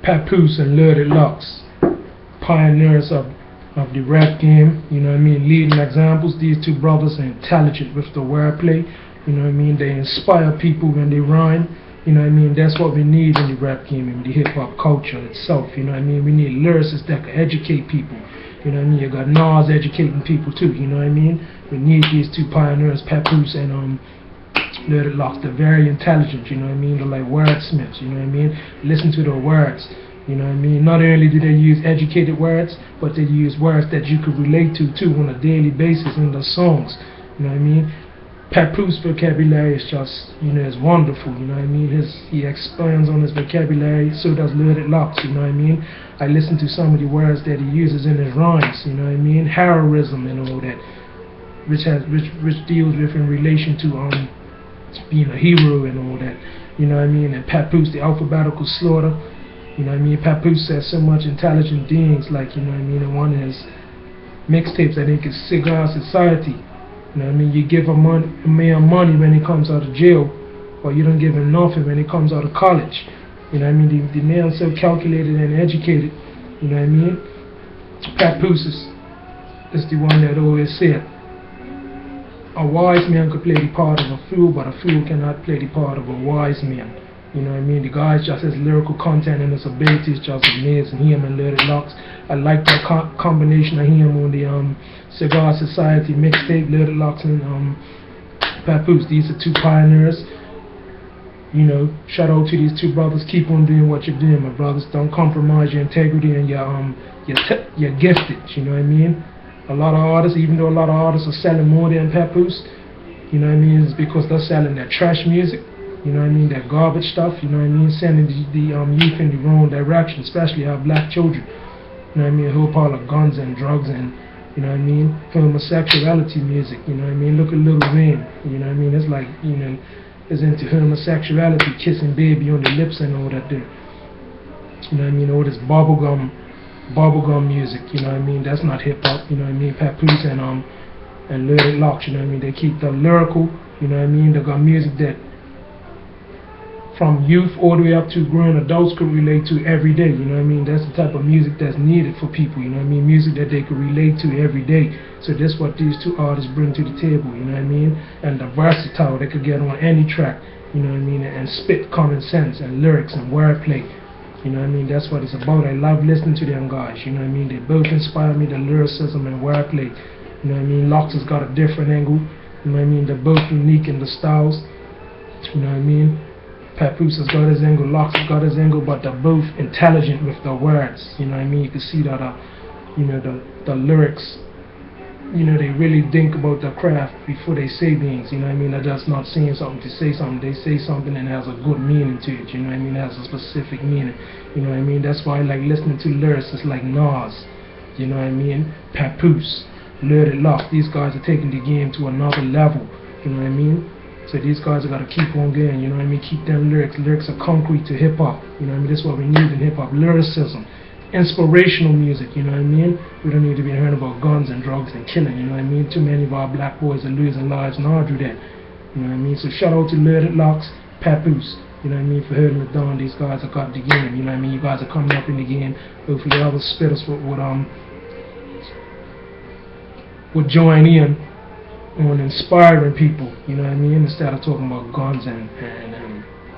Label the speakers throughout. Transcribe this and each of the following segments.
Speaker 1: Papoose and lyricist, pioneers of the rap game, you know what I mean, leading examples. These two brothers are intelligent with the wordplay, you know what I mean, they inspire people when they rhyme, you know what I mean, that's what we need in the rap game and the hip-hop culture itself, you know what I mean, we need lyricists that can educate people, you know what I mean, you got Nas educating people too, you know what I mean, we need these two pioneers, Papoose and lyricist. They're very intelligent, you know what I mean, they're like wordsmiths, you know what I mean, listen to their words. You know what I mean? Not only do they use educated words, but they use words that you could relate to too on a daily basis in their songs. You know what I mean? Papoose vocabulary is just, you know, is wonderful. You know what I mean? He expands on his vocabulary, so does lyricist. You know what I mean? I listen to some of the words that he uses in his rhymes. You know what I mean? Heroism and all that, which deals with in relation to being a hero and all that. You know what I mean? And Papoose, the alphabetical slaughter. You know what I mean? Papoose says so much intelligent things, like, you know what I mean, in one of his mixtapes, I think it's Cigar Society. You know what I mean? You give a man money when he comes out of jail, or you don't give him nothing when he comes out of college. You know what I mean? The man's so calculated and educated. You know what I mean? Papoose is the one that always said, a wise man could play the part of a fool, but a fool cannot play the part of a wise man. You know what I mean? The guy's just his lyrical content and his ability is just amazing. Him and lyricist. I like that combination of him on the Cigar Society mixtape, lyricist and Papoose. These are two pioneers. You know, shout out to these two brothers. Keep on doing what you're doing, my brothers. Don't compromise your integrity and you're gifted. You know what I mean? A lot of artists, even though a lot of artists are selling more than Papoose, you know what I mean? It's because they're selling their trash music. You know what I mean, that garbage stuff, you know what I mean, sending the youth in the wrong direction, especially our black children. You know what I mean, a whole pile of guns and drugs and, you know what I mean, homosexuality music, you know what I mean, look at Lil Wayne, you know what I mean, it's like, you know, it's into homosexuality, kissing baby on the lips and all that there. You know what I mean, all this bubblegum music, you know what I mean, that's not hip-hop, you know what I mean, Papoose and lyricist, you know what I mean, they keep the lyrical, you know what I mean, they got music that from youth all the way up to grown adults could relate to every day, you know what I mean? That's the type of music that's needed for people, you know what I mean? Music that they could relate to every day. So that's what these two artists bring to the table, you know what I mean? And the versatile, they could get on any track, you know what I mean? And spit common sense and lyrics and wordplay, you know what I mean? That's what it's about. I love listening to them guys, you know what I mean? They both inspire me, the lyricism and wordplay, you know what I mean? Locks has got a different angle, you know what I mean? They're both unique in the styles, you know what I mean? Papoose has got his angle, Locks has got his angle, but they're both intelligent with the words, you know what I mean? You can see that, you know, the lyrics, you know, they really think about their craft before they say things, you know what I mean? They're just not saying something to say something, they say something and it has a good meaning to it, you know what I mean? It has a specific meaning, you know what I mean? That's why I like listening to lyricists like Nas, you know what I mean? Papoose, lyricist, these guys are taking the game to another level, you know what I mean? So these guys have got to keep on going, you know what I mean? Keep them lyrics. Lyrics are concrete to hip-hop, you know what I mean? That's what we need in hip-hop. Lyricism, inspirational music, you know what I mean? We don't need to be hearing about guns and drugs and killing, you know what I mean? Too many of our black boys are losing lives and all do that, you know what I mean? So shout out to lyricist, Papoose, you know what I mean? For holding it down. These guys have got the game, you know what I mean? You guys are coming up in the game. Hopefully other spitters would join in on inspiring people, you know what I mean, instead of talking about guns and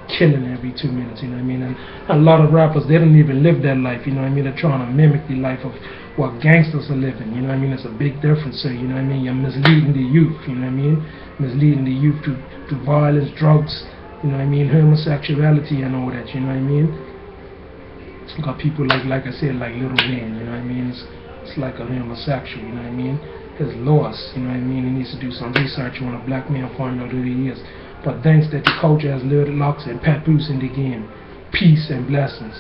Speaker 1: killing every 2 minutes, you know what I mean, and a lot of rappers, they don't even live that life, you know what I mean, they're trying to mimic the life of what gangsters are living, you know what I mean, it's a big difference, so, you know what I mean, you're misleading the youth, you know what I mean, misleading the youth to violence, drugs, you know what I mean, homosexuality and all that, you know what I mean, it's got people like I said, like Lil Wayne, you know what I mean, it's like a homosexual, you know what I mean, is lost, you know what I mean? He needs to do some research on a black man, find out who he is. But thanks that the culture has lyricist and Papoose in the game. Peace and blessings.